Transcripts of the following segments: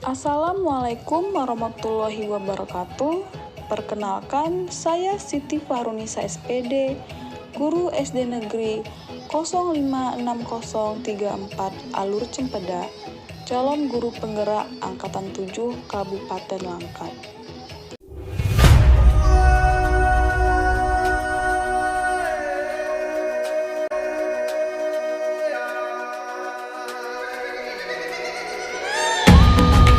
Assalamualaikum warahmatullahi wabarakatuh. Perkenalkan, saya Siti Fahrunisa SPD, Guru SD Negeri 056034 Alur Cempeda, calon guru penggerak Angkatan 7 Kabupaten Langkat.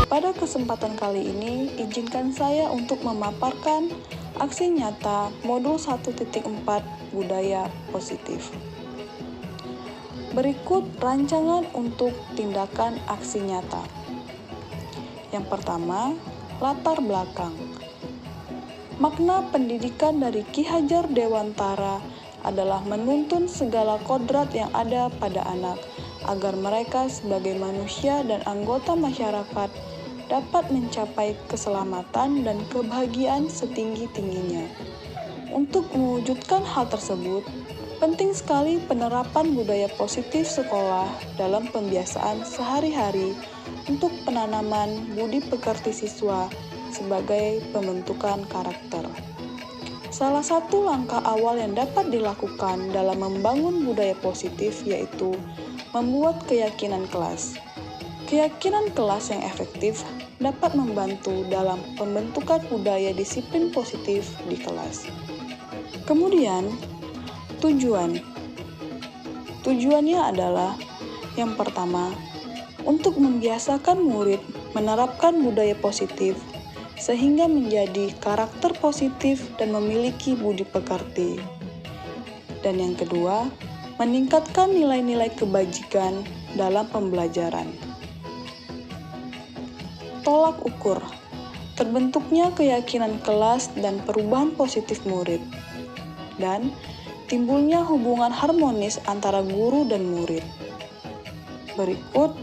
Pada kesempatan kali ini, izinkan saya untuk memaparkan aksi nyata Modul 1.4 Budaya Positif. Berikut rancangan untuk tindakan aksi nyata. Yang pertama, latar belakang. Makna pendidikan dari Ki Hajar Dewantara adalah menuntun segala kodrat yang ada pada anak, agar mereka sebagai manusia dan anggota masyarakat dapat mencapai keselamatan dan kebahagiaan setinggi-tingginya. Untuk mewujudkan hal tersebut, penting sekali penerapan budaya positif sekolah dalam pembiasaan sehari-hari untuk penanaman budi pekerti siswa sebagai pembentukan karakter. Salah satu langkah awal yang dapat dilakukan dalam membangun budaya positif yaitu membuat keyakinan kelas. Keyakinan kelas yang efektif dapat membantu dalam pembentukan budaya disiplin positif di kelas. Kemudian, tujuan. Tujuannya adalah yang pertama, untuk membiasakan murid menerapkan budaya positif sehingga menjadi karakter positif dan memiliki budi pekerti. Dan yang kedua, meningkatkan nilai-nilai kebajikan dalam pembelajaran. Tolak ukur, terbentuknya keyakinan kelas dan perubahan positif murid, dan timbulnya hubungan harmonis antara guru dan murid. Berikut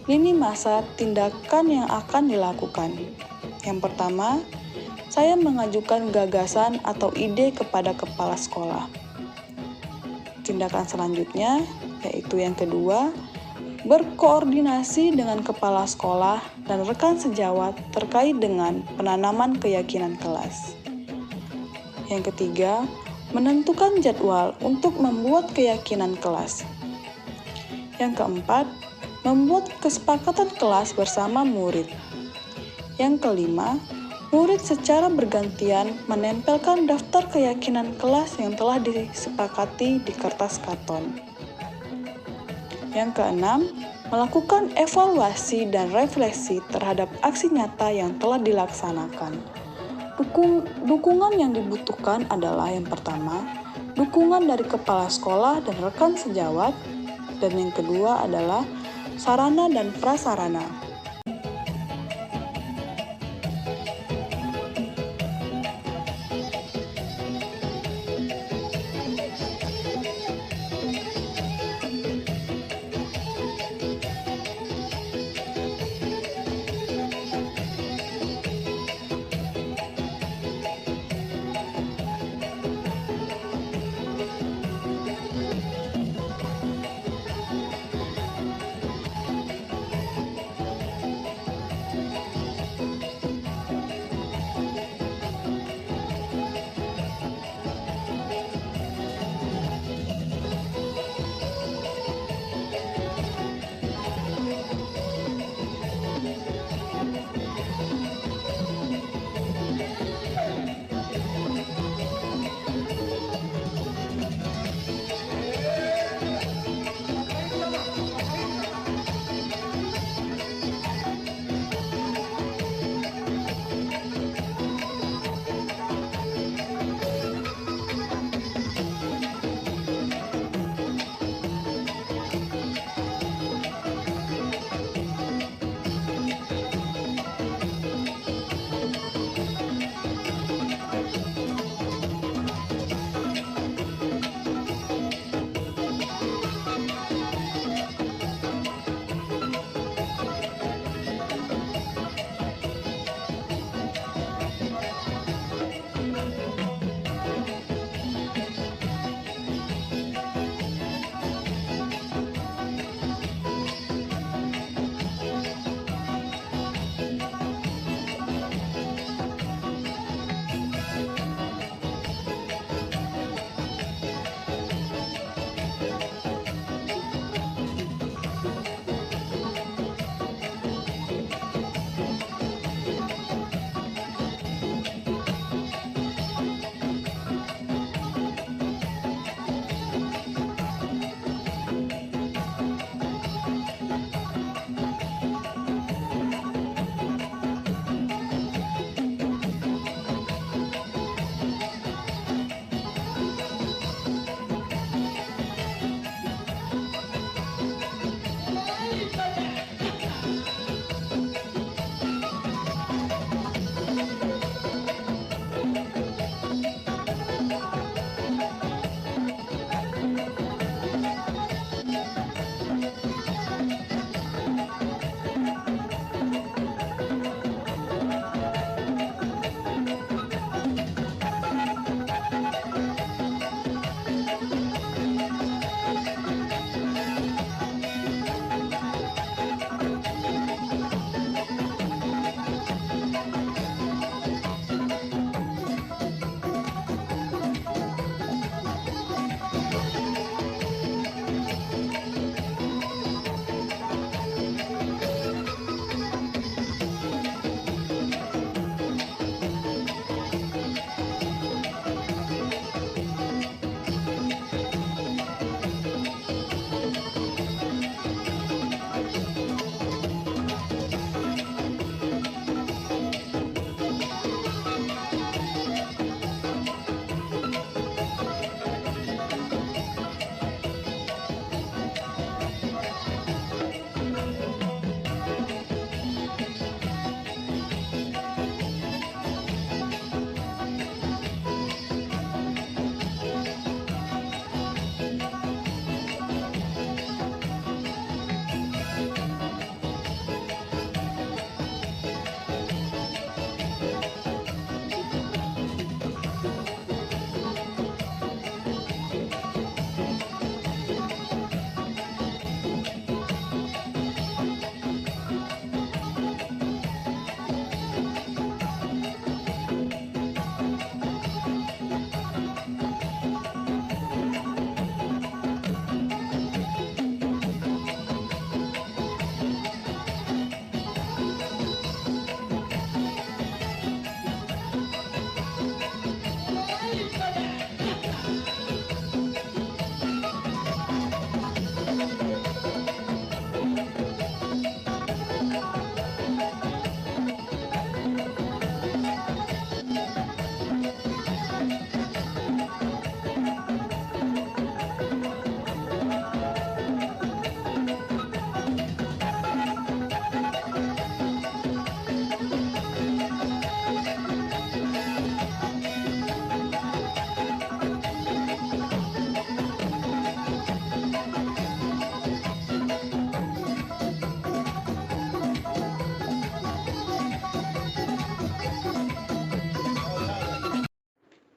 lini masa tindakan yang akan dilakukan. Yang pertama, saya mengajukan gagasan atau ide kepada kepala sekolah. Tindakan selanjutnya, yaitu yang kedua, berkoordinasi dengan kepala sekolah dan rekan sejawat terkait dengan penanaman keyakinan kelas. Yang ketiga, menentukan jadwal untuk membuat keyakinan kelas. Yang keempat, membuat kesepakatan kelas bersama murid. Yang kelima, murid secara bergantian menempelkan daftar keyakinan kelas yang telah disepakati di kertas karton. Yang keenam, melakukan evaluasi dan refleksi terhadap aksi nyata yang telah dilaksanakan. Dukungan yang dibutuhkan adalah yang pertama, dukungan dari kepala sekolah dan rekan sejawat, dan yang kedua adalah sarana dan prasarana.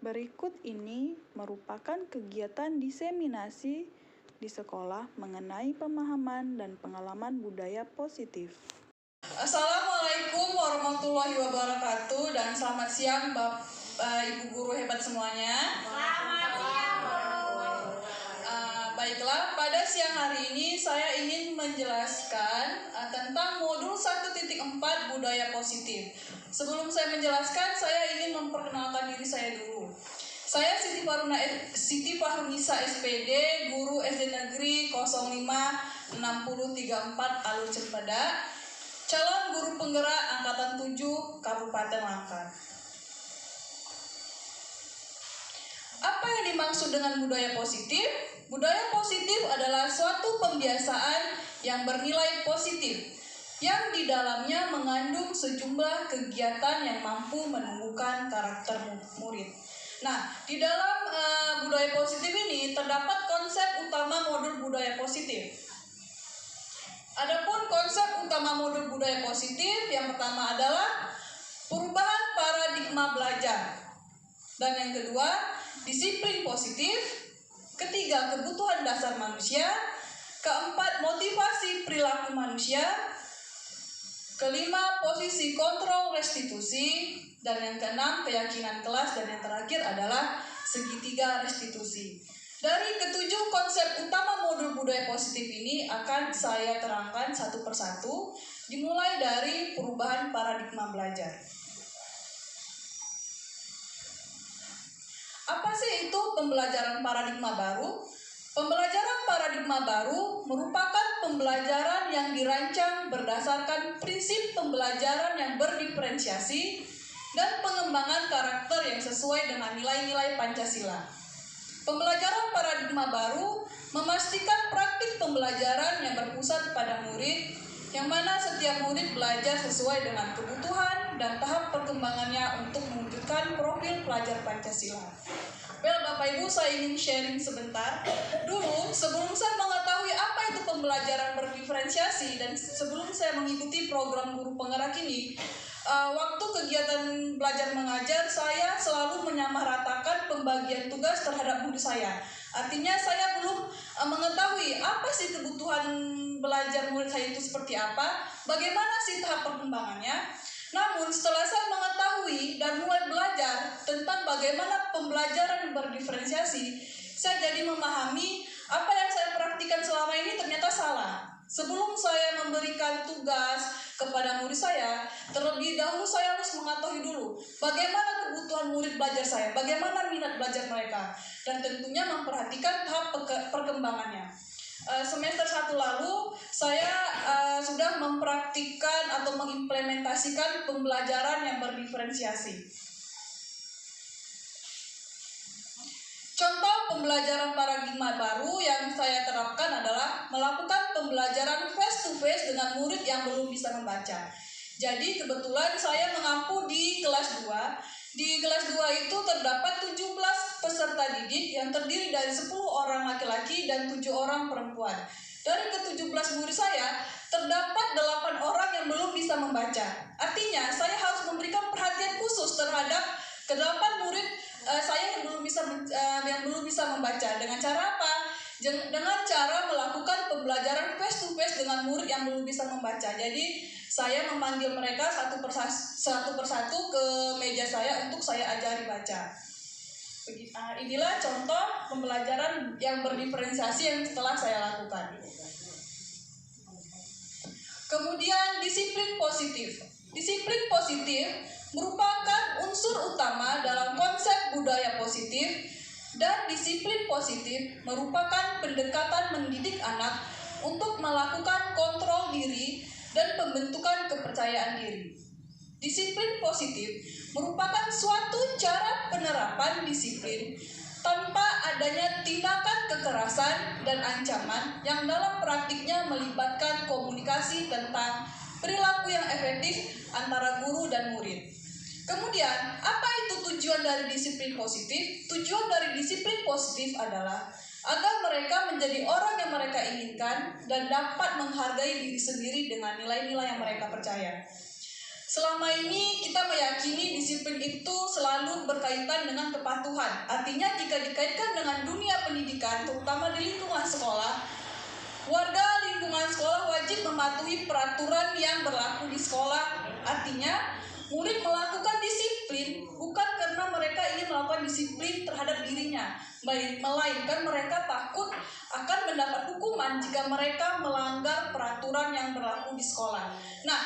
Berikut ini merupakan kegiatan diseminasi di sekolah mengenai pemahaman dan pengalaman budaya positif. Assalamualaikum warahmatullahi wabarakatuh dan selamat siang Ibu guru hebat semuanya. Selamat siang, Baiklah, pada siang hari ini saya ingin menjelaskan tentang modul 1.4 budaya positif. Sebelum saya menjelaskan, saya ingin memperkenalkan diri saya dulu. Saya Siti Fahrunisa SPD, guru SD Negeri 05 6034 Alur Cempedak, calon guru penggerak Angkatan 7 Kabupaten Langkat. Apa yang dimaksud dengan budaya positif? Budaya positif adalah suatu pembiasaan yang bernilai positif, yang di dalamnya mengandung sejumlah kegiatan yang mampu menumbuhkan karakter murid. Nah, di dalam budaya positif ini terdapat konsep utama modul budaya positif. Adapun konsep utama modul budaya positif yang pertama adalah perubahan paradigma belajar. Dan yang kedua, disiplin positif. Ketiga, kebutuhan dasar manusia. Keempat, motivasi perilaku manusia. Kelima, posisi kontrol restitusi. Dan yang keenam, keyakinan kelas. Dan yang terakhir adalah segitiga restitusi. Dari ketujuh konsep utama modul budaya positif ini akan saya terangkan satu persatu, dimulai dari perubahan paradigma belajar. Apa sih itu pembelajaran paradigma baru? Pembelajaran paradigma baru merupakan pembelajaran yang dirancang berdasarkan prinsip pembelajaran yang berdiferensiasi dan pengembangan karakter yang sesuai dengan nilai-nilai Pancasila. Pembelajaran paradigma baru memastikan praktik pembelajaran yang berpusat pada murid, yang mana setiap murid belajar sesuai dengan kebutuhan dan tahap perkembangannya untuk mewujudkan profil pelajar Pancasila. Bapak Ibu, saya ingin sharing sebentar. Dulu, sebelum saya mengetahui apa itu pembelajaran berdiferensiasi dan sebelum saya mengikuti program guru penggerak ini, waktu kegiatan belajar mengajar, saya selalu menyamaratakan pembagian tugas terhadap murid saya. Artinya saya belum mengetahui apa sih kebutuhan belajar murid saya itu seperti apa, bagaimana sih tahap perkembangannya. Namun setelah saya mengetahui dan mulai belajar tentang bagaimana pembelajaran yang berdiferensiasi, saya jadi memahami apa yang saya praktikkan selama ini ternyata salah. Sebelum saya memberikan tugas kepada murid saya, terlebih dahulu saya harus mengetahui dulu bagaimana kebutuhan murid belajar saya, bagaimana minat belajar mereka, dan tentunya memperhatikan tahap perkembangannya. Semester 1 lalu saya sudah mempraktikkan atau mengimplementasikan pembelajaran yang berdiferensiasi. Contoh pembelajaran paradigma baru yang saya terapkan adalah melakukan pembelajaran face to face dengan murid yang belum bisa membaca. Jadi kebetulan saya mengampu di kelas 2. Di kelas 2 itu terdapat 17 peserta didik yang terdiri dari 10 orang laki-laki dan 7 orang perempuan. Dari ke-17 murid saya, terdapat 8 orang yang belum bisa membaca. Artinya, saya harus memberikan perhatian khusus terhadap ke-8 murid saya yang belum bisa membaca. Dengan cara apa? Dengan cara melakukan pembelajaran face to face dengan murid yang belum bisa membaca. Jadi saya memanggil mereka satu persatu ke meja saya untuk saya ajari baca. Inilah contoh pembelajaran yang berdiferensiasi yang setelah saya lakukan. Kemudian disiplin positif. Disiplin positif merupakan unsur utama dalam konsep budaya positif. Dan disiplin positif merupakan pendekatan mendidik anak untuk melakukan kontrol diri dan pembentukan kepercayaan diri. Disiplin positif merupakan suatu cara penerapan disiplin tanpa adanya tindakan kekerasan dan ancaman yang dalam praktiknya melibatkan komunikasi tentang perilaku yang efektif antara guru dan murid. Kemudian, apa itu tujuan dari disiplin positif? Tujuan dari disiplin positif adalah agar mereka menjadi orang yang mereka inginkan dan dapat menghargai diri sendiri dengan nilai-nilai yang mereka percaya. Selama ini kita meyakini disiplin itu selalu berkaitan dengan kepatuhan. Artinya jika dikaitkan dengan dunia pendidikan, terutama di lingkungan sekolah, warga lingkungan sekolah wajib mematuhi peraturan yang berlaku di sekolah. Artinya, murid melakukan disiplin bukan karena mereka ingin melakukan disiplin terhadap dirinya, melainkan mereka takut akan mendapat hukuman jika mereka melanggar peraturan yang berlaku di sekolah. Nah,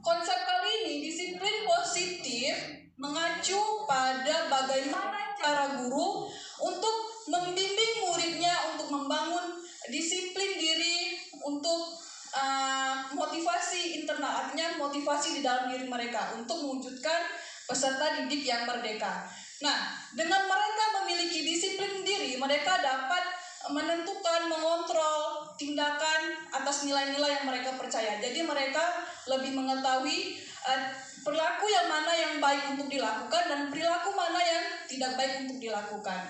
konsep kali ini, disiplin positif, mengacu pada bagaimana cara guru untuk membimbing muridnya untuk membangun disiplin diri, untuk motivasi internal, artinya motivasi di dalam diri mereka untuk mewujudkan peserta didik yang merdeka. Nah, dengan mereka memiliki disiplin diri, mereka dapat menentukan, mengontrol tindakan atas nilai-nilai yang mereka percaya. Jadi mereka lebih mengetahui perilaku yang mana yang baik untuk dilakukan dan perilaku mana yang tidak baik untuk dilakukan.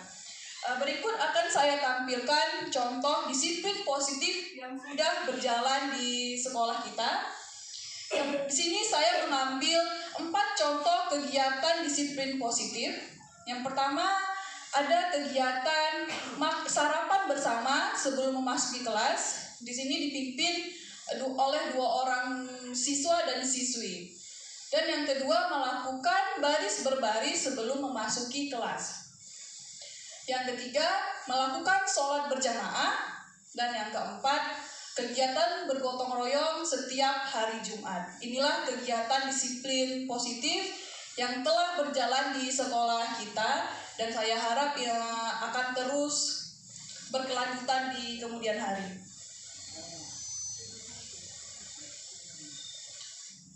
Berikut akan saya tampilkan contoh disiplin positif yang sudah berjalan di sekolah kita. Di sini saya mengambil 4 contoh kegiatan disiplin positif. Yang pertama, ada kegiatan sarapan bersama sebelum memasuki kelas. Di sini dipimpin oleh 2 orang siswa dan siswi. Dan yang kedua, melakukan baris berbaris sebelum memasuki kelas. Yang ketiga, melakukan sholat berjamaah. Dan yang keempat, kegiatan bergotong royong setiap hari Jumat. Inilah kegiatan disiplin positif yang telah berjalan di sekolah kita, dan saya harap ya akan terus berkelanjutan di kemudian hari.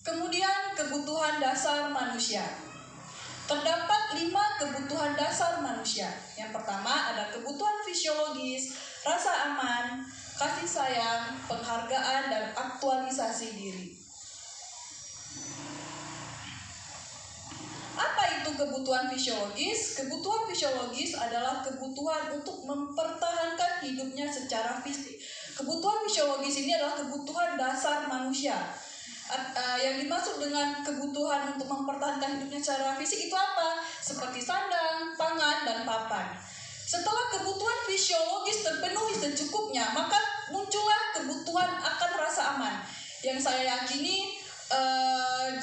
Kemudian kebutuhan dasar manusia. Terdapat 5 kebutuhan dasar manusia. Yang pertama ada kebutuhan fisiologis, rasa aman, kasih sayang, penghargaan, dan aktualisasi diri. Apa itu kebutuhan fisiologis? Kebutuhan fisiologis adalah kebutuhan untuk mempertahankan hidupnya secara fisik. Kebutuhan fisiologis ini adalah kebutuhan dasar manusia. Yang dimaksud dengan kebutuhan untuk mempertahankan hidupnya secara fisik itu apa? Seperti sandang, pangan, dan papan. Setelah kebutuhan fisiologis terpenuhi secukupnya, maka muncullah kebutuhan akan rasa aman. Yang saya yakini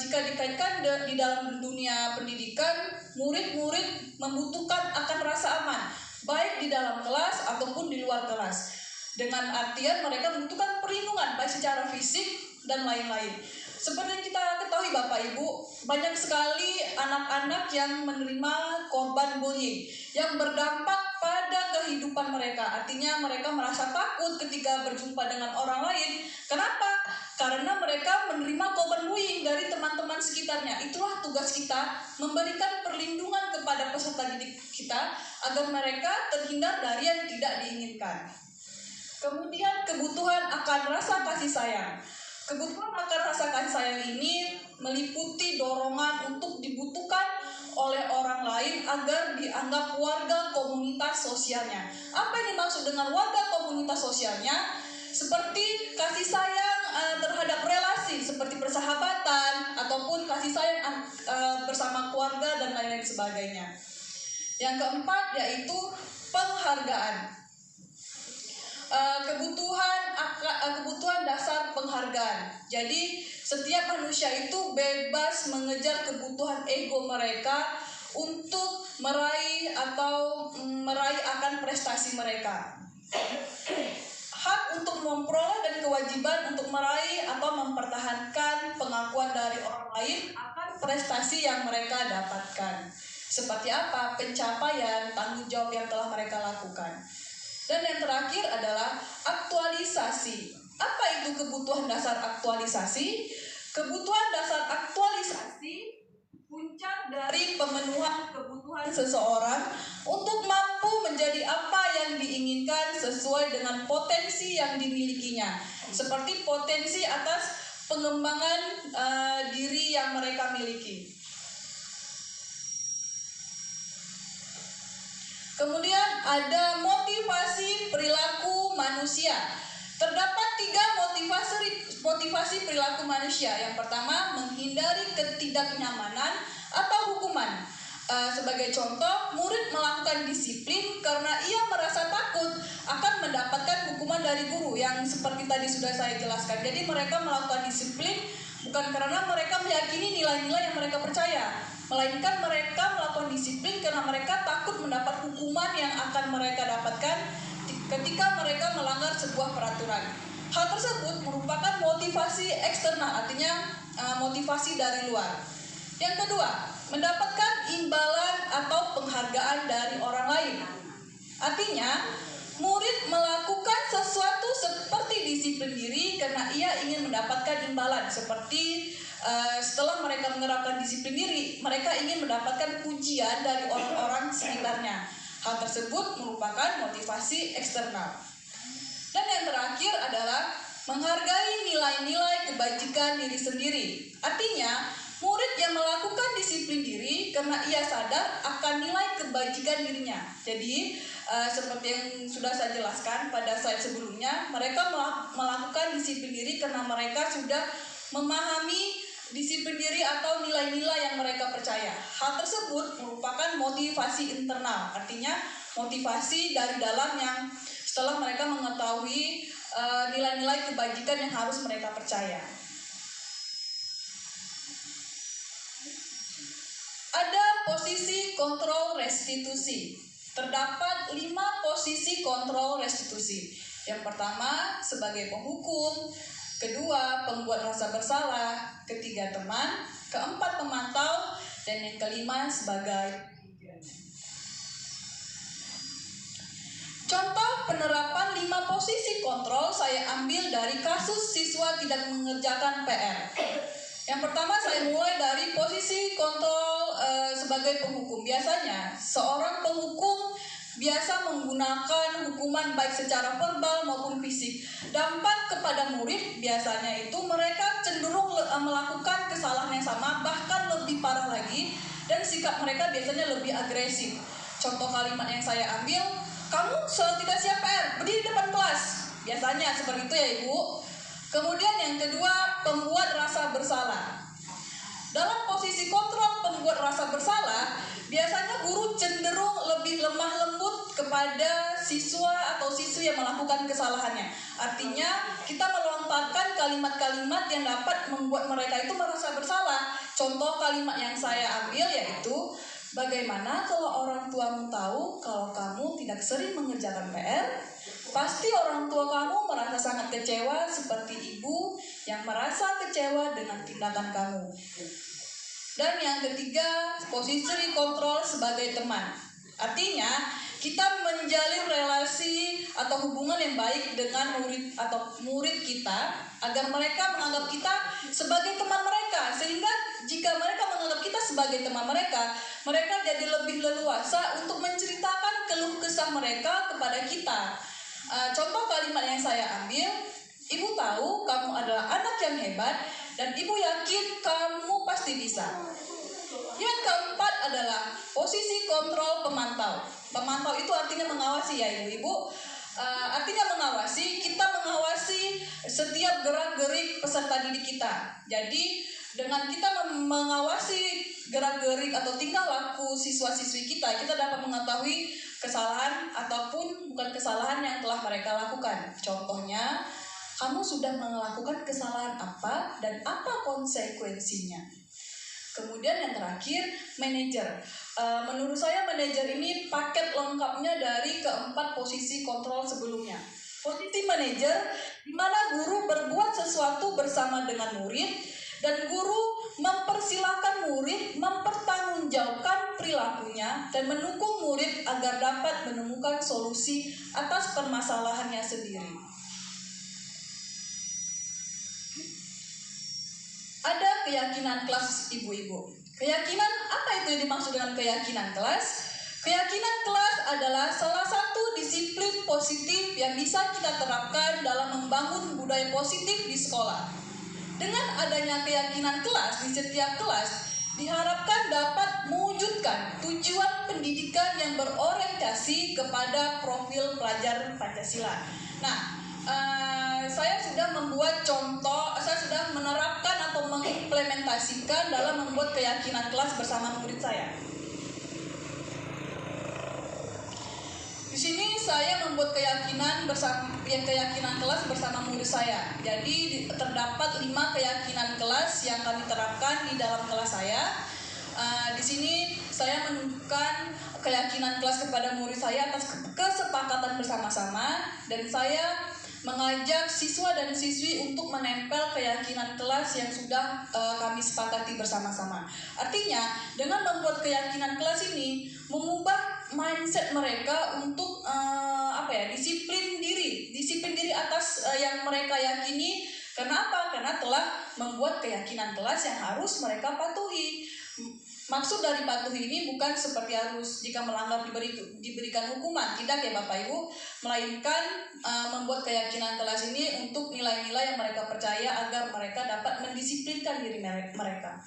jika dikaitkan di dalam dunia pendidikan, murid-murid membutuhkan akan rasa aman, baik di dalam kelas ataupun di luar kelas. Dengan artian mereka membutuhkan perlindungan baik secara fisik dan lain-lain. Seperti yang kita ketahui Bapak Ibu, banyak sekali anak-anak yang menerima korban bullying yang berdampak pada kehidupan mereka. Artinya mereka merasa takut ketika berjumpa dengan orang lain. Kenapa? Karena mereka menerima korban bullying dari teman-teman sekitarnya. Itulah tugas kita, memberikan perlindungan kepada peserta didik kita agar mereka terhindar dari yang tidak diinginkan. Kemudian kebutuhan akan rasa kasih sayang. Kebutuhan akan rasa kasih sayang ini meliputi dorongan untuk dibutuhkan oleh orang lain agar dianggap warga komunitas sosialnya. Apa yang dimaksud dengan warga komunitas sosialnya? Seperti kasih sayang terhadap relasi seperti persahabatan ataupun kasih sayang bersama keluarga dan lain-lain sebagainya. Yang keempat yaitu penghargaan. Kebutuhan dasar penghargaan. Jadi setiap manusia itu bebas mengejar kebutuhan ego mereka untuk meraih akan prestasi mereka. Hak untuk memperoleh dan kewajiban untuk meraih atau mempertahankan pengakuan dari orang lain akan prestasi yang mereka dapatkan. Seperti apa pencapaian tanggung jawab yang telah mereka lakukan. Dan yang terakhir adalah aktualisasi. Apa itu kebutuhan dasar aktualisasi? Kebutuhan dasar aktualisasi puncak dari pemenuhan kebutuhan seseorang untuk mampu menjadi apa yang diinginkan sesuai dengan potensi yang dimilikinya. Seperti potensi atas pengembangan diri yang mereka miliki. Kemudian ada motivasi perilaku manusia. Terdapat 3 motivasi perilaku manusia. Yang pertama, menghindari ketidaknyamanan atau hukuman. Sebagai contoh, murid melakukan disiplin karena ia merasa takut akan mendapatkan hukuman dari guru, yang seperti tadi sudah saya jelaskan. Jadi mereka melakukan disiplin bukan karena mereka meyakini nilai-nilai yang mereka percaya, melainkan mereka melakukan disiplin karena mereka takut mendapat hukuman yang akan mereka dapatkan ketika mereka melanggar sebuah peraturan. Hal tersebut merupakan motivasi eksternal, artinya motivasi dari luar. Yang kedua, mendapatkan imbalan atau penghargaan dari orang lain. Artinya, murid melakukan sesuatu seperti disiplin diri karena ia ingin mendapatkan imbalan. Seperti setelah mereka menerapkan disiplin diri, mereka ingin mendapatkan pujian dari orang-orang sekitarnya. Hal tersebut merupakan motivasi eksternal. Dan yang terakhir adalah menghargai nilai-nilai kebajikan diri sendiri. Artinya, murid yang melakukan disiplin diri karena ia sadar akan nilai kebajikan dirinya. Jadi, seperti yang sudah saya jelaskan pada slide sebelumnya, mereka melakukan disiplin diri karena mereka sudah memahami disiplin diri atau nilai-nilai yang mereka percaya. Hal tersebut merupakan motivasi internal, artinya motivasi dari dalam yang setelah mereka mengetahui nilai-nilai kebajikan yang harus mereka percaya. Ada posisi kontrol restitusi. Terdapat 5 posisi kontrol restitusi. Yang pertama, sebagai penghukum. Kedua, pembuat rasa bersalah. Ketiga, teman. Keempat, pemantau. Dan yang kelima, sebagai contoh penerapan 5 posisi kontrol saya ambil dari kasus siswa tidak mengerjakan PR. Yang pertama, saya mulai dari posisi kontrol sebagai penghukum. Biasanya seorang penghukum biasa menggunakan hukuman baik secara verbal maupun fisik. Dampak kepada murid biasanya itu mereka cenderung melakukan kesalahan yang sama, bahkan lebih parah lagi, dan sikap mereka biasanya lebih agresif. Contoh kalimat yang saya ambil, kamu selalu tidak siap PR, berdiri di depan kelas. Biasanya seperti itu ya Ibu. Kemudian yang kedua, pembuat rasa bersalah. Dalam posisi kontrol pembuat rasa bersalah, biasanya guru cenderung lebih lemah lembut kepada siswa atau siswi yang melakukan kesalahannya. Artinya, kita melontarkan kalimat-kalimat yang dapat membuat mereka itu merasa bersalah. Contoh kalimat yang saya ambil yaitu, bagaimana kalau orang tuamu tahu kalau kamu tidak sering mengerjakan PR? Pasti orang tua kamu merasa sangat kecewa seperti ibu yang merasa kecewa dengan tindakan kamu. Dan yang ketiga, posisi kontrol sebagai teman. Artinya, kita menjalin relasi atau hubungan yang baik dengan murid atau murid kita agar mereka menganggap kita sebagai teman mereka. Sehingga jika mereka menganggap kita sebagai teman mereka, mereka jadi lebih leluasa untuk menceritakan keluh kesah mereka kepada kita. Contoh kalimat yang saya ambil, ibu tahu kamu adalah anak yang hebat dan ibu yakin kamu pasti bisa. Yang keempat adalah posisi kontrol pemantau. Pemantau itu artinya mengawasi ya ibu-ibu. Artinya mengawasi, kita mengawasi setiap gerak-gerik peserta didik kita. Jadi dengan kita mengawasi gerak-gerik atau tingkah laku siswa-siswi kita dapat mengetahui kesalahan ataupun bukan kesalahan yang telah mereka lakukan. Contohnya, kamu sudah melakukan kesalahan apa dan apa konsekuensinya. Kemudian yang terakhir, manajer. Menurut saya manajer ini paket lengkapnya dari keempat posisi kontrol sebelumnya. Posisi manajer, di mana guru berbuat sesuatu bersama dengan murid, dan guru mempersilahkan murid mempertanggungjawabkan perilakunya dan mendukung murid agar dapat menemukan solusi atas permasalahannya sendiri. Ada keyakinan kelas ibu-ibu. Keyakinan apa itu yang dimaksud dengan keyakinan kelas? Keyakinan kelas adalah salah satu disiplin positif yang bisa kita terapkan dalam membangun budaya positif di sekolah. Dengan adanya keyakinan kelas di setiap kelas, diharapkan dapat mewujudkan tujuan pendidikan yang berorientasi kepada profil pelajar Pancasila. Nah, saya sudah membuat contoh, saya sudah menerapkan atau mengimplementasikan dalam membuat keyakinan kelas bersama murid saya. Di sini saya membuat keyakinan kelas bersama murid saya. Jadi terdapat 5 keyakinan kelas yang kami terapkan di dalam kelas saya. Di sini saya menunjukkan keyakinan kelas kepada murid saya atas kesepakatan bersama-sama, dan saya mengajak siswa dan siswi untuk menempel keyakinan kelas yang sudah kami sepakati bersama-sama. Artinya, dengan membuat keyakinan kelas ini mengubah mindset mereka untuk disiplin diri atas yang mereka yakini. Kenapa? Karena telah membuat keyakinan kelas yang harus mereka patuhi. Maksud dari patuhi ini bukan seperti harus jika melanggar diberikan hukuman, tidak ya Bapak Ibu, melainkan membuat keyakinan kelas ini untuk nilai-nilai yang mereka percaya agar mereka dapat mendisiplinkan diri mereka.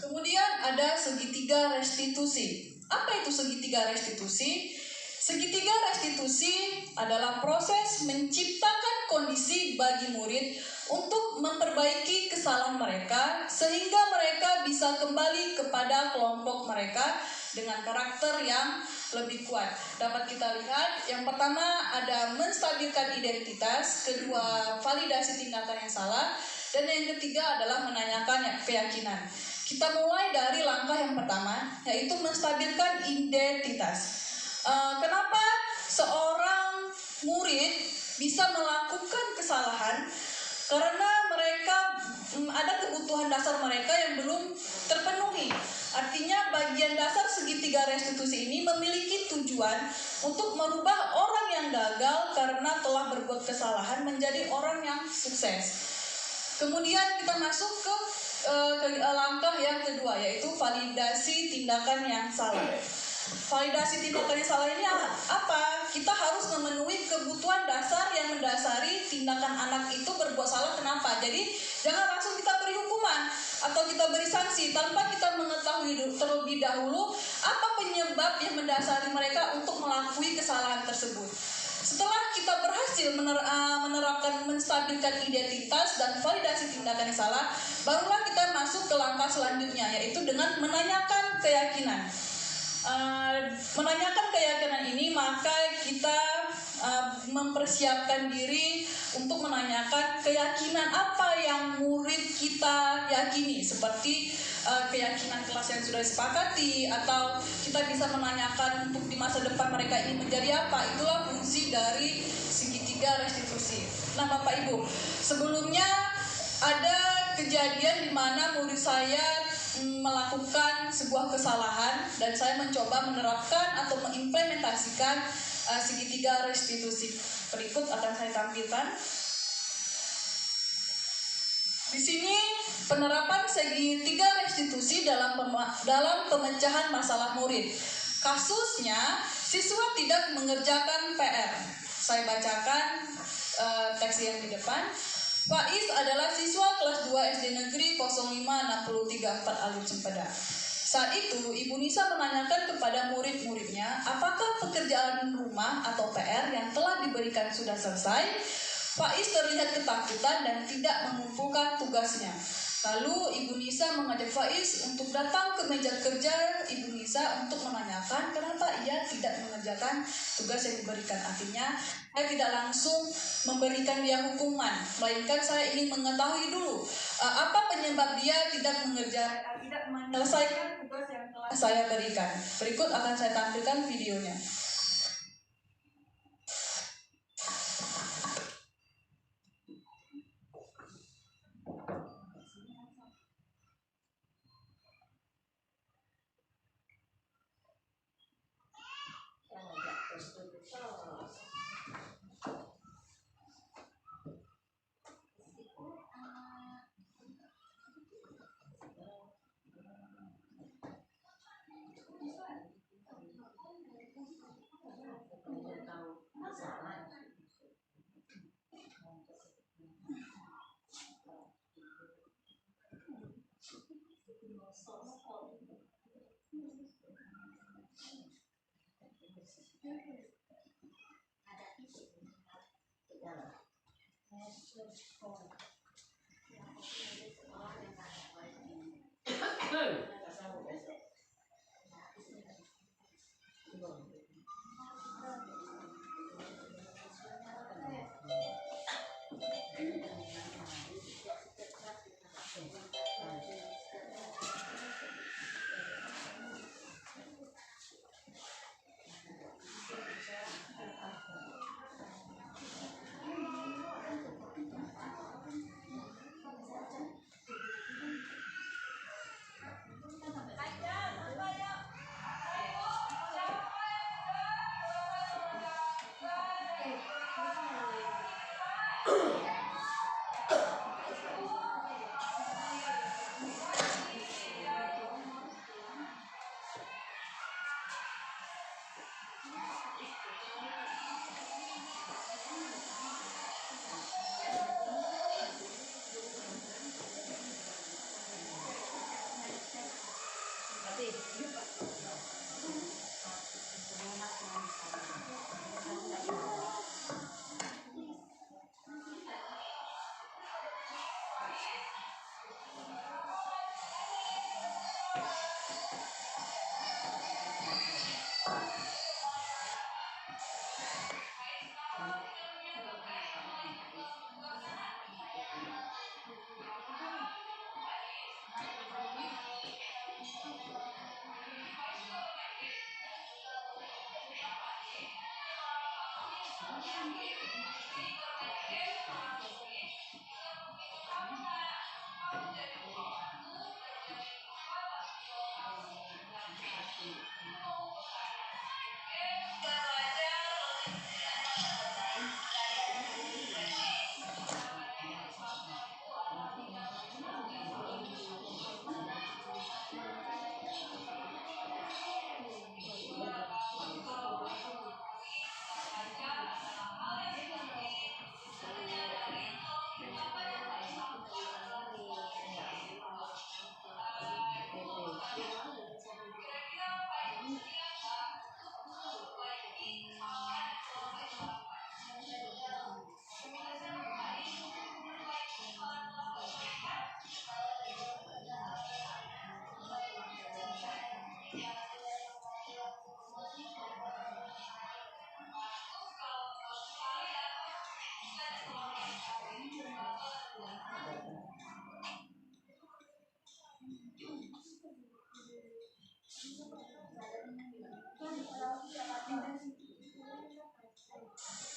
Kemudian ada segitiga restitusi. Apa itu segitiga restitusi? Segitiga restitusi adalah proses menciptakan kondisi bagi murid untuk memperbaiki kesalahan mereka sehingga mereka bisa kembali kepada kelompok mereka dengan karakter yang lebih kuat. Dapat kita lihat, yang pertama ada menstabilkan identitas, kedua validasi tindakan yang salah, dan yang ketiga adalah menanyakan keyakinan. Kita mulai dari langkah yang pertama, yaitu menstabilkan identitas. Kenapa seorang murid bisa melakukan kesalahan? Karena mereka ada kebutuhan dasar mereka yang belum terpenuhi. Artinya bagian dasar segitiga restitusi ini memiliki tujuan untuk merubah orang yang gagal karena telah berbuat kesalahan menjadi orang yang sukses. Kemudian kita masuk ke langkah yang kedua, yaitu validasi tindakan yang salah. Validasi tindakan yang salah ini apa? Kita harus memenuhi kebutuhan dasar yang mendasari tindakan anak itu berbuat salah. Kenapa? Jadi jangan langsung kita beri hukuman atau kita beri sanksi tanpa kita mengetahui terlebih dahulu apa penyebab yang mendasari mereka untuk melakukan kesalahan tersebut. Setelah kita berhasil menerapkan menstabilkan identitas dan validasi tindakan yang salah, barulah kita masuk ke langkah selanjutnya, yaitu dengan menanyakan keyakinan. Menanyakan keyakinan ini, maka kita mempersiapkan diri untuk menanyakan keyakinan apa yang murid kita yakini, seperti keyakinan kelas yang sudah disepakati, atau kita bisa menanyakan untuk di masa depan mereka ini menjadi apa. Itulah fungsi dari segitiga restitusi. Nah Bapak Ibu, sebelumnya ada kejadian di mana murid saya melakukan sebuah kesalahan dan saya mencoba menerapkan atau mengimplementasikan segitiga restitusi. Berikut akan saya tampilkan. Di sini penerapan segitiga restitusi dalam pemecahan masalah murid. Kasusnya siswa tidak mengerjakan PR. Saya bacakan teks yang di depan. Faiz adalah siswa kelas 2 SD Negeri 0563 4 Alir Cempeda. Saat itu, Ibu Nisa menanyakan kepada murid-muridnya apakah pekerjaan rumah atau PR yang telah diberikan sudah selesai. Faiz terlihat ketakutan dan tidak mengumpulkan tugasnya. Lalu Ibu Nisa mengajak Faiz untuk datang ke meja kerja Ibu Nisa untuk menanyakan kenapa ia tidak mengerjakan tugas yang diberikan. Artinya, saya tidak langsung memberikan dia hukuman, melainkan saya ingin mengetahui dulu apa penyebab dia tidak menyelesaikan tugas yang telah saya berikan. Berikut akan saya tampilkan videonya.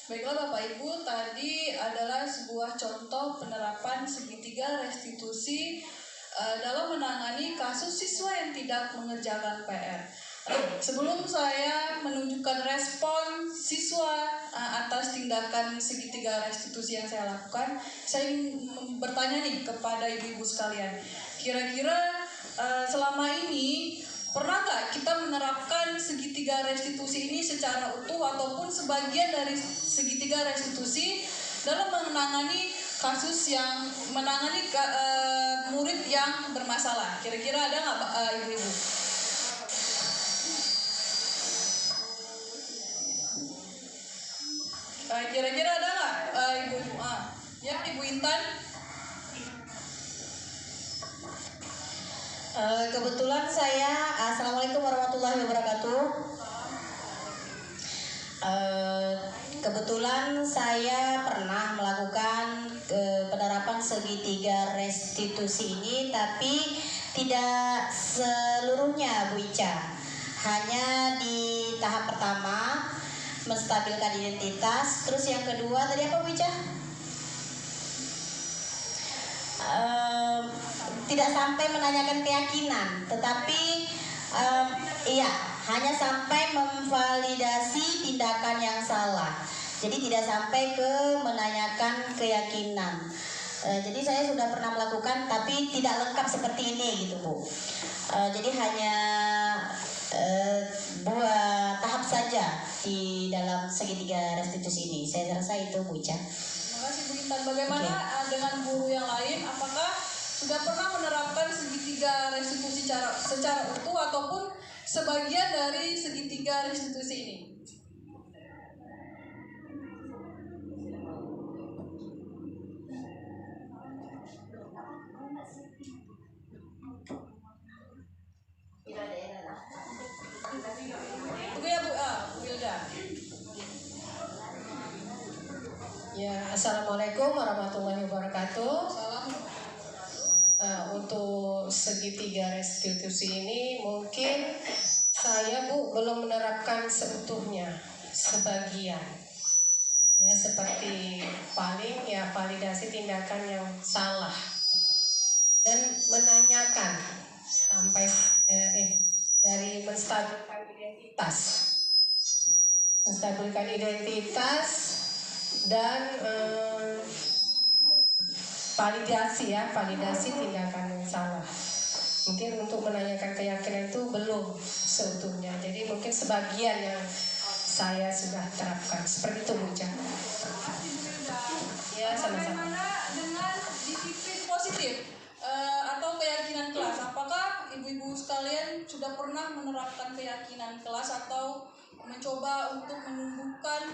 Baiklah Bapak Ibu, tadi adalah sebuah contoh penerapan segitiga restitusi dalam menangani kasus siswa yang tidak mengerjakan PR. Sebelum saya menunjukkan respon siswa atas tindakan segitiga restitusi yang saya lakukan, saya ingin bertanya nih kepada ibu-ibu sekalian. Kira-kira selama ini pernah nggak kita menerapkan segitiga restitusi ini secara utuh ataupun sebagian dari segitiga restitusi dalam menangani kasus yang murid yang bermasalah? Kira-kira ada nggak ibu-ibu? Kira-kira ada nggak ibu-ibu? Ya, Ibu Intan. Kebetulan saya, Assalamualaikum warahmatullahi wabarakatuh. Kebetulan saya pernah melakukan penerapan segitiga restitusi ini, tapi tidak seluruhnya Bu Ica. Hanya di tahap pertama menstabilkan identitas, terus yang kedua tadi apa Bu Ica? Tidak sampai menanyakan keyakinan, tetapi iya, hanya sampai memvalidasi tindakan yang salah. Jadi tidak sampai ke menanyakan keyakinan. Jadi saya sudah pernah melakukan, tapi tidak lengkap seperti ini gitu Bu. Jadi hanya dua tahap saja di dalam segitiga restitusi ini. Saya rasa itu Bu Ica. Terima kasih Bu Intan. Bagaimana dengan guru yang lain? Apakah sudah pernah menerapkan segitiga restitusi secara utuh ataupun sebagian dari segitiga restitusi ini? Assalamualaikum warahmatullahi wabarakatuh. Salam. Untuk segitiga restitusi ini mungkin saya belum menerapkan seutuhnya, sebagian. Ya seperti paling ya validasi tindakan yang salah dan menanyakan sampai dari menstabilkan identitas dan validasi tindakan yang salah. Mungkin untuk menanyakan keyakinan itu belum seutuhnya. Jadi mungkin sebagian yang saya sudah terapkan seperti itu, Bu Ica. Ya, sama-sama. Bagaimana dengan disiplin positif atau keyakinan kelas? Apakah ibu-ibu sekalian sudah pernah menerapkan keyakinan kelas atau mencoba untuk menumbuhkan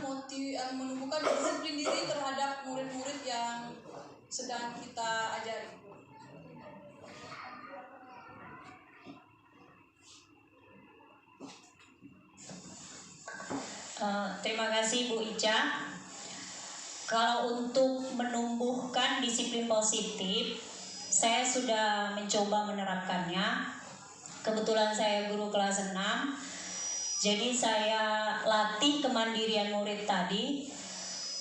disiplin diri terhadap murid-murid yang sedang kita ajari? Terima kasih Bu Ica. Kalau untuk menumbuhkan disiplin positif, saya sudah mencoba menerapkannya. Kebetulan saya guru kelas 6, jadi saya latih kemandirian murid tadi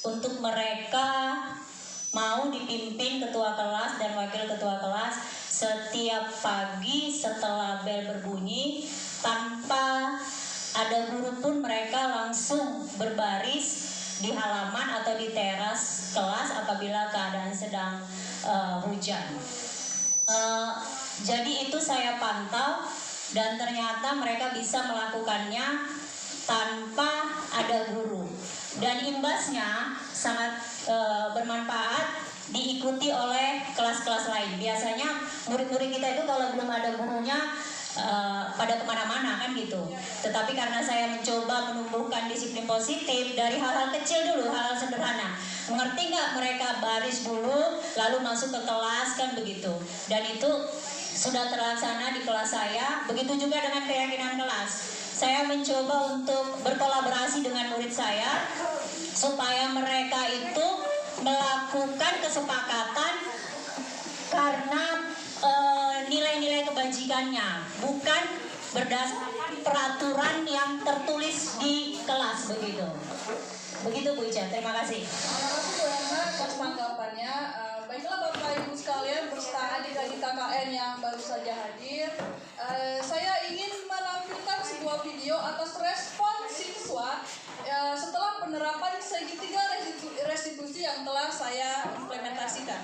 untuk mereka mau dipimpin ketua kelas dan wakil ketua kelas setiap pagi setelah bel berbunyi, tanpa ada guru pun mereka langsung berbaris di halaman atau di teras kelas apabila keadaan sedang hujan. Jadi itu saya pantau dan ternyata mereka bisa melakukannya tanpa ada guru. Dan imbasnya sangat bermanfaat diikuti oleh kelas-kelas lain. Biasanya murid-murid kita itu kalau belum ada gurunya pada kemana-mana kan gitu. Tetapi karena saya mencoba menumbuhkan disiplin positif dari hal-hal kecil dulu, hal-hal sederhana. Mengerti nggak mereka baris dulu, lalu masuk ke kelas kan begitu. Dan itu sudah terlaksana di kelas saya. Begitu juga dengan keyakinan kelas. Saya mencoba untuk berkolaborasi dengan murid saya supaya mereka itu melakukan kesepakatan karena nilai-nilai kebajikannya, bukan berdasarkan peraturan yang tertulis di kelas begitu. Begitu Bu Ica, terima kasih. Terima kasih Bu Erna atas tanggapannya. Baiklah Bapak Ibu sekalian beserta adik-adik KKN yang baru saja hadir, saya ingin menampilkan sebuah video atas respon siswa setelah penerapan segitiga restitusi yang telah saya implementasikan.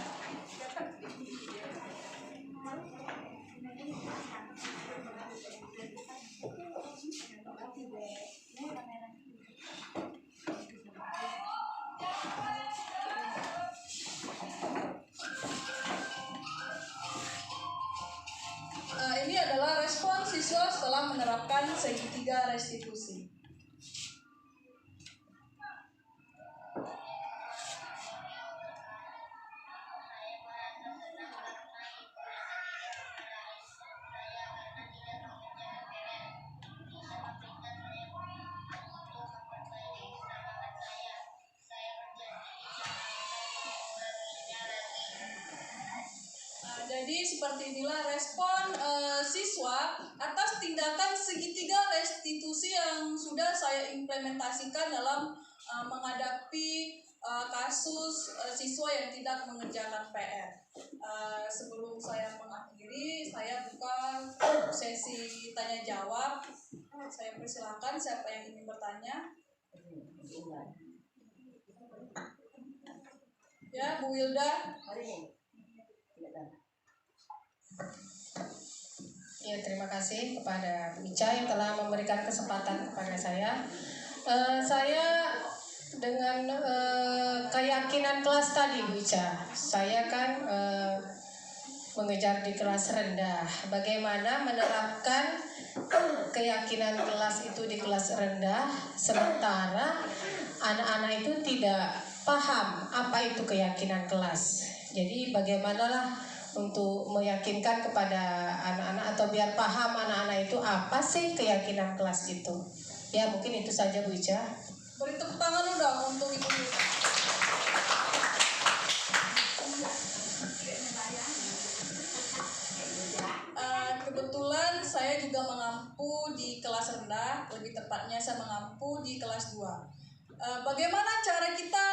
Ini adalah respon siswa setelah menerapkan segitiga restitusi. Jadi seperti inilah respon siswa atas tindakan segitiga restitusi yang sudah saya implementasikan dalam menghadapi kasus siswa yang tidak mengerjakan PR. Sebelum saya mengakhiri, saya buka sesi tanya jawab. Saya persilakan siapa yang ingin bertanya. Ya, Bu Wilda. Ya, terima kasih kepada Bu Ica yang telah memberikan kesempatan kepada saya. Saya dengan keyakinan kelas tadi, Bu Ica, saya kan mengejar di kelas rendah. Bagaimana menerapkan keyakinan kelas itu di kelas rendah, sementara anak-anak itu tidak paham apa itu keyakinan kelas. Jadi bagaimanalah untuk meyakinkan kepada anak-anak atau biar paham anak-anak itu apa sih keyakinan kelas itu. Ya mungkin itu saja Bu Ica. Beri tepuk tangan dulu dong untuk Ibu. kebetulan saya juga mengampu di kelas rendah, lebih tepatnya saya mengampu di kelas 2. Bagaimana cara kita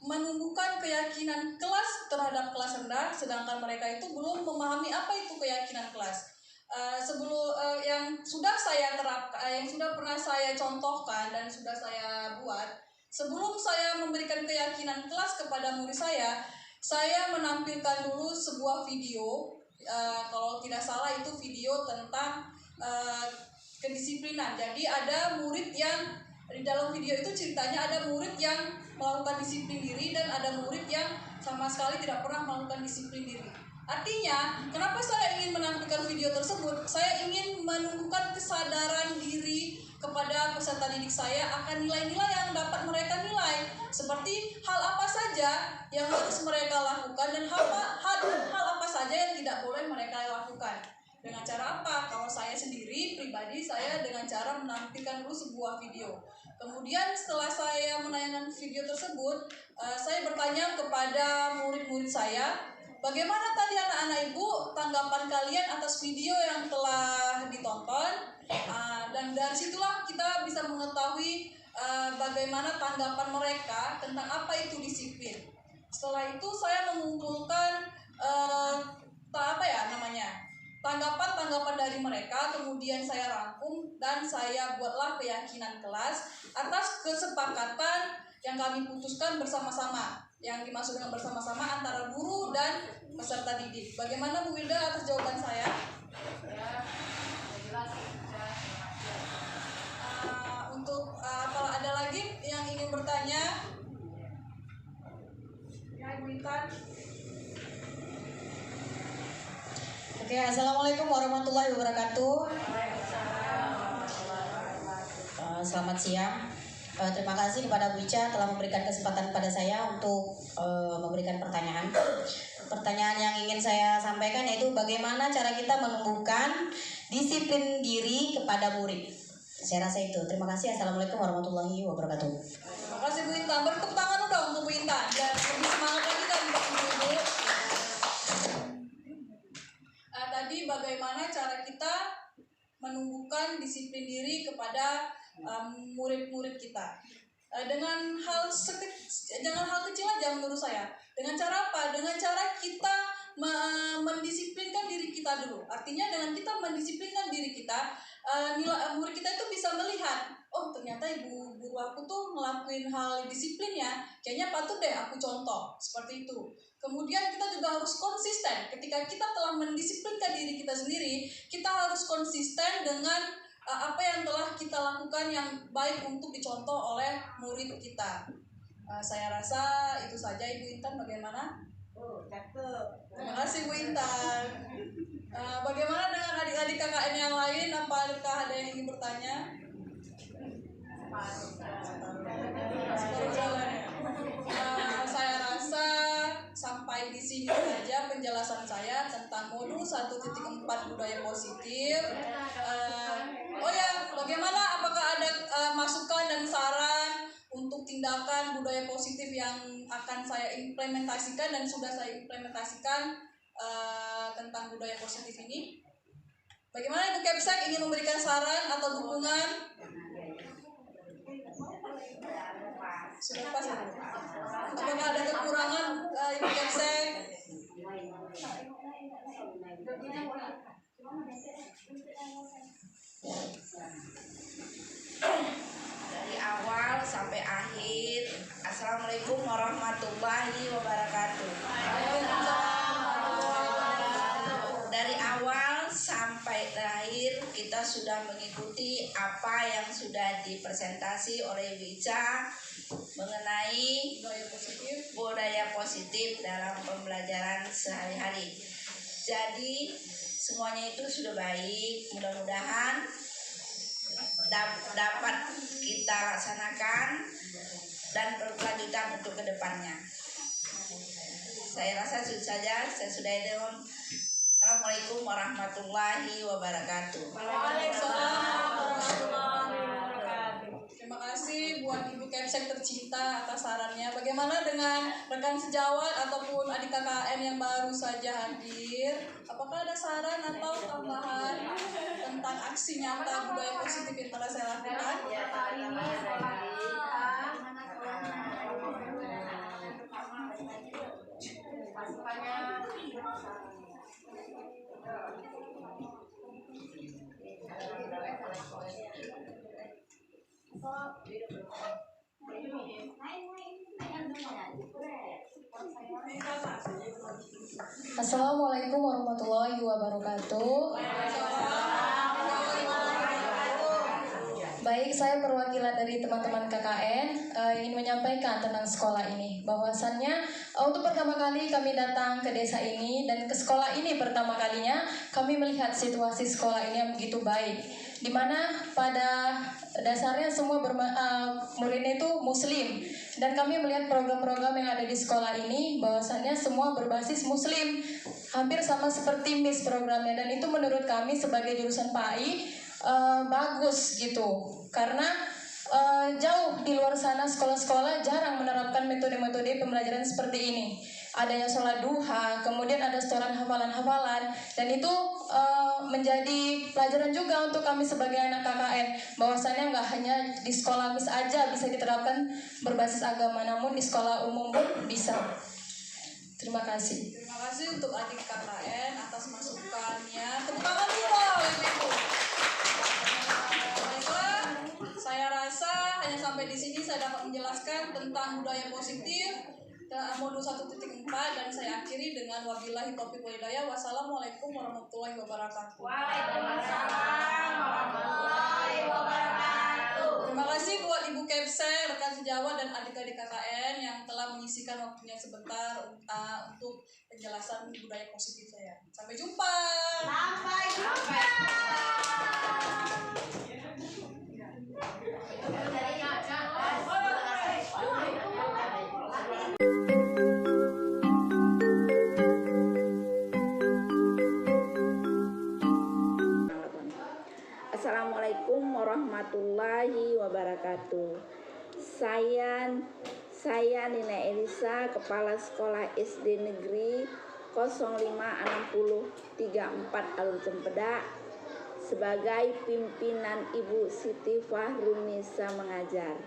menumbuhkan keyakinan kelas terhadap kelas rendah, sedangkan mereka itu belum memahami apa itu keyakinan kelas. Yang sudah saya terapkan, yang sudah pernah saya contohkan dan sudah saya buat, sebelum saya memberikan keyakinan kelas kepada murid saya menampilkan dulu sebuah video. Kalau tidak salah itu video tentang kedisiplinan. Jadi ada murid yang di dalam video itu ceritanya ada murid yang melakukan disiplin diri dan ada murid yang sama sekali tidak pernah melakukan disiplin diri. Artinya, kenapa saya ingin menampilkan video tersebut? Saya ingin menumbuhkan kesadaran diri kepada peserta didik saya akan nilai-nilai yang dapat mereka nilai. Seperti hal apa saja yang harus mereka lakukan dan hal apa saja yang tidak boleh mereka lakukan. Dengan cara apa? Kalau saya sendiri, pribadi saya dengan cara menampilkan dulu sebuah video. Kemudian setelah saya menayangkan video tersebut, saya bertanya kepada murid-murid saya, bagaimana tadi anak-anak ibu tanggapan kalian atas video yang telah ditonton? Dan dari situlah kita bisa mengetahui bagaimana tanggapan mereka tentang apa itu disiplin. Setelah itu saya mengumpulkan tanggapan dari mereka, kemudian saya rangkum dan saya buatlah keyakinan kelas atas kesepakatan yang kami putuskan bersama-sama. Yang dimaksud dengan bersama-sama antara guru dan peserta didik. Bagaimana Bu Wilda atas jawaban saya? Untuk kalau ada lagi yang ingin bertanya, ya Ibu Intan. Oke, assalamualaikum warahmatullahi wabarakatuh. Selamat siang. Terima kasih kepada Bu Ica telah memberikan kesempatan pada saya untuk memberikan pertanyaan. Pertanyaan yang ingin saya sampaikan yaitu bagaimana cara kita menumbuhkan disiplin diri kepada murid. Saya rasa itu. Terima kasih. Assalamualaikum warahmatullahi wabarakatuh. Terima kasih Bu Intan. Beri tepuk tangan dong untuk Bu Intan. Dan lebih semangat lagi kan untuk Ibu. Tadi bagaimana cara kita menumbuhkan disiplin diri kepada murid-murid kita. Dengan hal kecil aja menurut saya. Dengan cara apa? Dengan cara kita mendisiplinkan diri kita dulu. Artinya dengan kita mendisiplinkan diri kita, murid kita itu bisa melihat, oh ternyata ibu guru aku tuh ngelakuin hal disiplin ya, kayaknya patut deh aku contoh, seperti itu. Kemudian kita juga harus konsisten. Ketika kita telah mendisiplinkan diri kita sendiri, kita harus konsisten dengan apa yang telah kita lakukan yang baik untuk dicontoh oleh murid kita. Saya rasa itu saja. Ibu Intan bagaimana? Terima kasih Bu Intan. Bagaimana dengan adik-adik KKN yang lain? Apakah ada yang ingin bertanya? Saya rasa sampai di sini saja penjelasan saya tentang modul 1.4 budaya positif. Oh ya, bagaimana? Apakah ada masukan dan saran untuk tindakan budaya positif yang akan saya implementasikan dan sudah saya implementasikan tentang budaya positif ini? Bagaimana Ibu Kepsek ingin memberikan saran atau dukungan? Sudah pas. Apakah ada kekurangan Ibu Kepsek? Dari awal sampai akhir. Assalamualaikum warahmatullahi wabarakatuh. Dari awal sampai terakhir kita sudah mengikuti apa yang sudah dipresentasi oleh Bu Ica mengenai budaya positif dalam pembelajaran sehari-hari. Jadi semuanya itu sudah baik, mudah-mudahan dapat kita laksanakan dan berkelanjutan untuk kedepannya. Saya rasa itu saja. Saya sudah dengan Assalamualaikum warahmatullahi wabarakatuh. Waalaikumsalam warahmatullahi wabarakatuh. Terima kasih buat Ibu Kepsek tercinta atas sarannya. Bagaimana dengan rekan sejawat ataupun adik KKN yang baru saja hadir? Apakah ada saran atau tambahan? dengan aksi nyata budaya positif yang telah saya lakukan. Assalamualaikum warahmatullahi wabarakatuh. Baik, saya perwakilan dari teman-teman KKN ingin menyampaikan tentang sekolah ini. Bahwasannya untuk pertama kali kami datang ke desa ini dan ke sekolah ini pertama kalinya kami melihat situasi sekolah ini yang begitu baik. Di mana pada dasarnya semua muridnya itu muslim, dan kami melihat program-program yang ada di sekolah ini bahwasannya semua berbasis muslim, hampir sama seperti MIS programnya, dan itu menurut kami sebagai jurusan PAI bagus gitu, karena jauh di luar sana sekolah-sekolah jarang menerapkan metode-metode pembelajaran seperti ini. Adanya sholat duha, kemudian ada setoran hafalan-hafalan, dan itu menjadi pelajaran juga untuk kami sebagai anak KKN, bahwasannya nggak hanya di sekolah MIS aja bisa diterapkan berbasis agama, namun di sekolah umum pun bisa. Terima kasih. Terima kasih untuk adik KKN atas masukannya. Tepuk tangan dulu, Ibu. Baiklah, saya rasa hanya sampai di sini saya dapat menjelaskan tentang budaya positif modul 1.4, dan saya akhiri dengan wabillahi taufiq wal hidayah. Wassalamualaikum warahmatullahi wabarakatuh. Waalaikumsalam warahmatullahi wabarakatuh. Terima kasih buat Ibu Kepse, rekan sejawat, dan adik-adik KKN yang telah menyisikan waktunya sebentar untuk penjelasan budaya positif saya. Sampai jumpa. Sampai jumpa. Assalamualaikum warahmatullahi wabarakatuh. Saya Nina Elisa, Kepala Sekolah SD Negeri 056034 Alur Cempedak, sebagai pimpinan Ibu Siti Fahrunisa mengajar.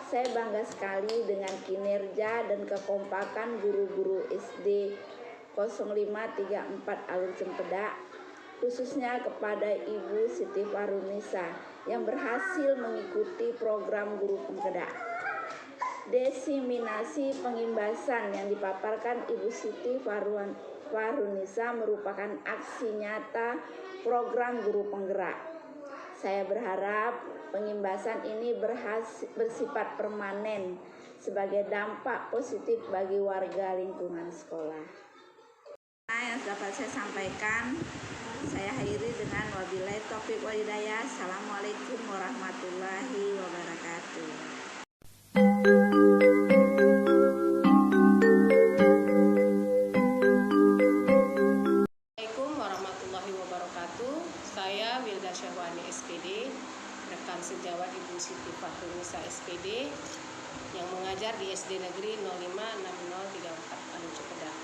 Saya bangga sekali dengan kinerja dan kekompakan guru-guru SD 0534 Alur Cempedak, khususnya kepada Ibu Siti Fahrunisa yang berhasil mengikuti program guru penggerak. Desiminasi pengimbasan yang dipaparkan Ibu Siti Fahrunisa merupakan aksi nyata program guru penggerak. Saya berharap pengimbasan ini bersifat permanen sebagai dampak positif bagi warga lingkungan sekolah. Yang dapat saya sampaikan, saya akhiri dengan wabillahi taufiq wal hidayah. Assalamualaikum warahmatullahi wabarakatuh. Assalamualaikum warahmatullahi wabarakatuh. Saya Wilda Syahwani SPD, rekan sejawat Ibu Siti Fahrunisa SPD yang mengajar di SD Negeri 056034 Alur Cempedak.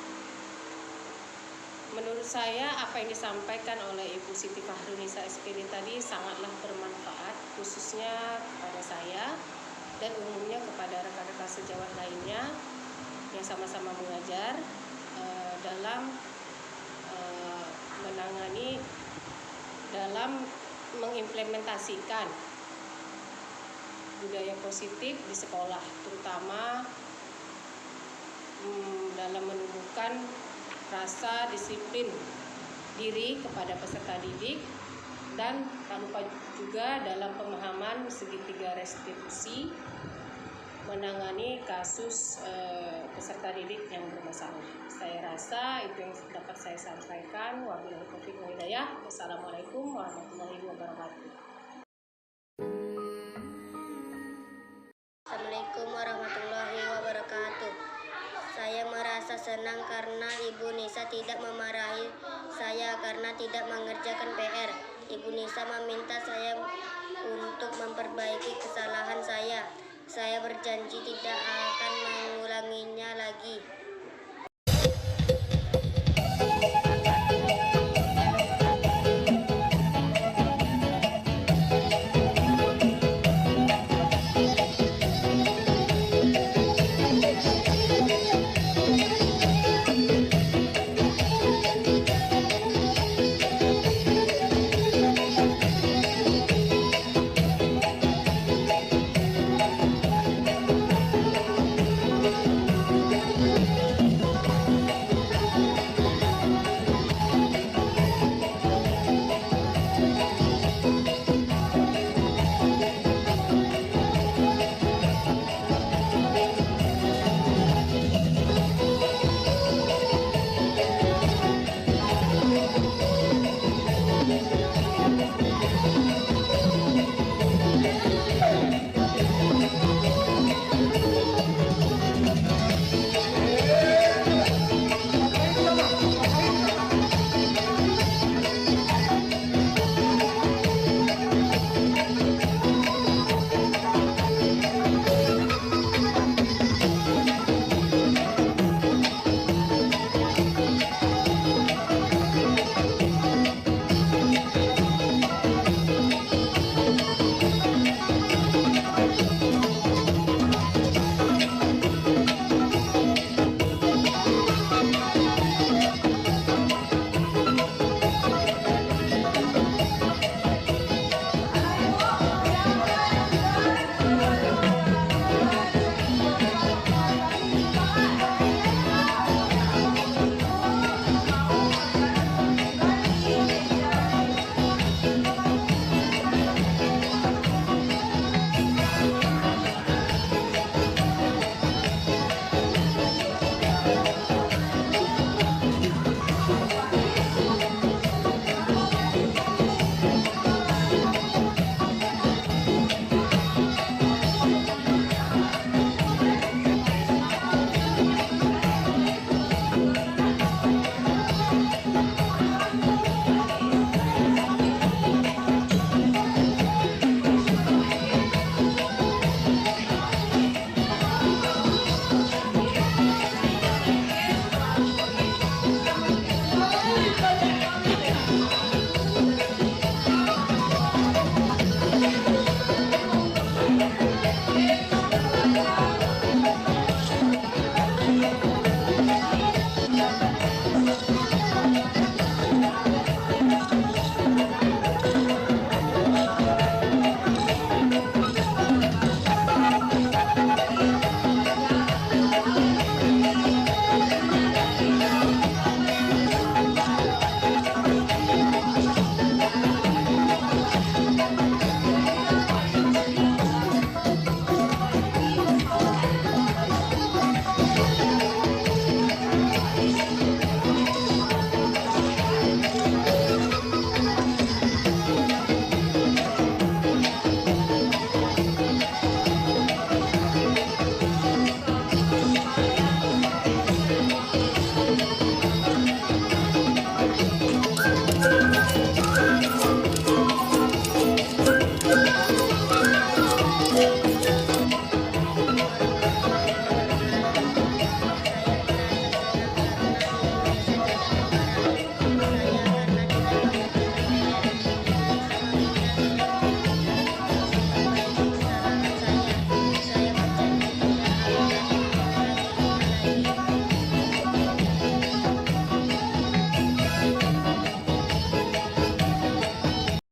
Menurut saya apa yang disampaikan oleh Ibu Siti Fahrunisa SPD tadi sangatlah bermanfaat, khususnya kepada saya dan umumnya kepada rekan-rekan sejawat lainnya yang sama-sama mengajar dalam menangani, dalam mengimplementasikan budaya positif di sekolah, terutama dalam menumbuhkan rasa disiplin diri kepada peserta didik, dan tak lupa juga dalam pemahaman segitiga restitusi menangani kasus peserta didik yang bermasalah. Saya rasa itu yang dapat saya sampaikan. Wabillahi taufiq wal hidayah. Wassalamualaikum warahmatullahi wabarakatuh. Assalamualaikum warahmatullahi wabarakatuh. Saya merasa senang karena Ibu Nisa tidak memarahi saya karena tidak mengerjakan PR. Ibu Nisa meminta saya untuk memperbaiki kesalahan saya. Saya berjanji tidak akan mengulanginya lagi.